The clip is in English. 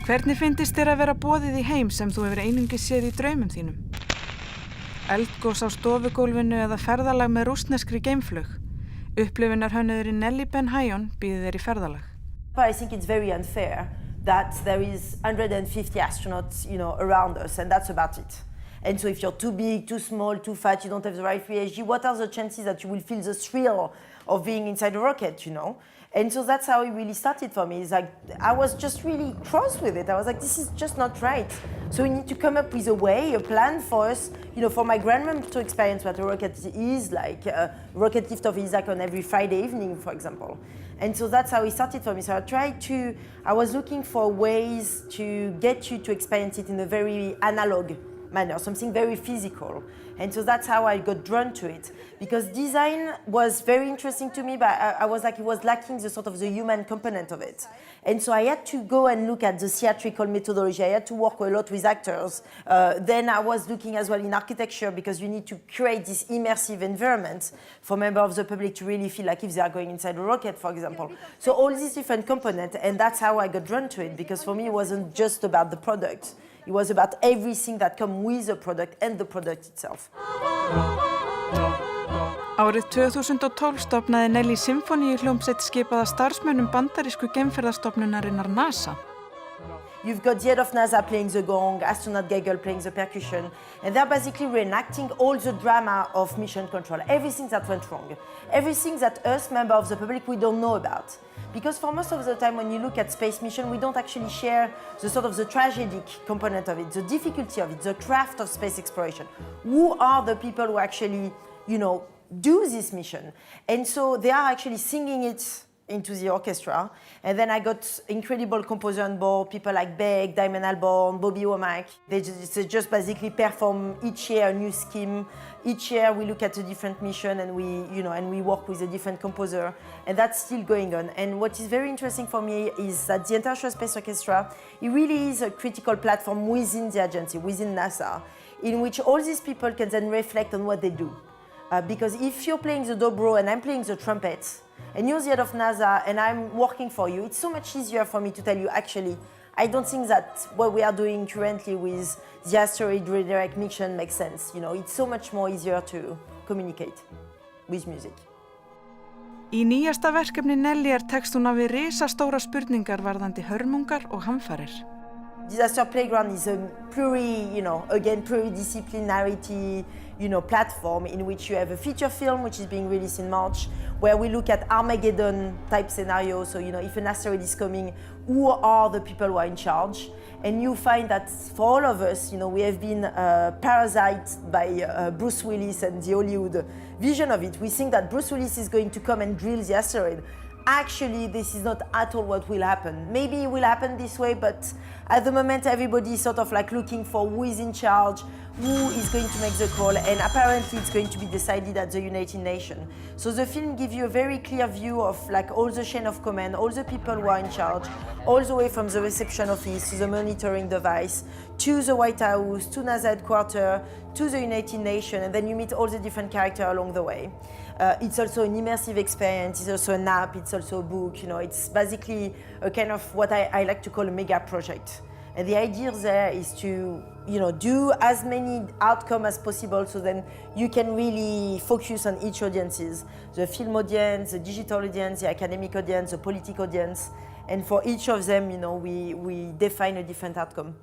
Hvernig finnst þér að vera boðið í heim sem þú hefur einungis séð í draumum þínum? Eldgos á stofugólfinu eða ferðalag með rússneskri geimflug? Upplifunarhönnuðurinn Nelly Hayoun býður þér í ferðalag. I think it's very unfair that there is 150 astronauts, around us, and that's about it. And so if you're too big, too small, too fat, you don't have the right ESG, what are the chances that you will feel the thrill of being inside a rocket, And so that's how it really started for me. It's like, I was just really cross with it. I was like, this is just not right. So we need to come up with a way, a plan for us, for my grandmom to experience what a rocket is, like a rocket lift of Isaac on every Friday evening, for example. And so that's how it started for me. So I was looking for ways to get you to experience it in a very analog manner, something very physical. And so that's how I got drawn to it. Because design was very interesting to me, but I was like, it was lacking the sort of the human component of it. And so I had to go and look at the theatrical methodology. I had to work a lot with actors. Then I was looking as well in architecture, because you need to create this immersive environment for members of the public to really feel like if they are going inside a rocket, for example. So all these different components, and that's how I got drawn to it, because for me it wasn't just about the product. It was about everything that comes with the product and the product itself. Árið 2012 stofnaði Nelly symfóníuhljómsveit skipaða starfsmönnum bandarísku geimferðastofnunarinnar NASA. You've got the head of NASA playing the gong, astronaut Gaggle playing the percussion, and they're basically reenacting all the drama of mission control, everything that went wrong, everything that us, members of the public, we don't know about. Because for most of the time when you look at space mission, we don't actually share the sort of the tragic component of it, the difficulty of it, the craft of space exploration. Who are the people who actually, do this mission? And so they are actually singing it into the orchestra. And then I got incredible composers on board, people like Beck, Damon Albarn, Bobby Womack. They just basically perform each year a new scheme. Each year we look at a different mission and we work with a different composer. And that's still going on. And what is very interesting for me is that the International Space Orchestra, it really is a critical platform within the agency, within NASA, in which all these people can then reflect on what they do. Because if you're playing the dobro and I'm playing the trumpet, and you're the head of NASA and I'm working for you, it's so much easier for me to tell you, actually, I don't think that what we are doing currently with the asteroid redirect mission makes sense. It's so much more easier to communicate with music. Í nýjasta verkefni Nelly tekst hún á við risastóra spurningar varðandi hörmungar og hamfarir. Disaster Playground is a pluridisciplinarity, platform in which you have a feature film which is being released in March, where we look at Armageddon type scenarios. So, if an asteroid is coming, who are the people who are in charge? And you find that for all of us, we have been parasited by Bruce Willis and the Hollywood vision of it. We think that Bruce Willis is going to come and drill the asteroid. Actually, this is not at all what will happen. Maybe it will happen this way, but at the moment everybody is sort of like looking for who is in charge, who is going to make the call, and apparently it's going to be decided at the United Nations. So the film gives you a very clear view of like all the chain of command, all the people who are in charge, all the way from the reception office to the monitoring device, to the White House, to NASA headquarters, to the United Nations, and then you meet all the different characters along the way. It's also an immersive experience, it's also an app, it's also a book, it's basically a kind of what I like to call a mega project. And the idea there is to, do as many outcomes as possible so then you can really focus on each audiences, the film audience, the digital audience, the academic audience, the political audience. And for each of them, we define a different outcome.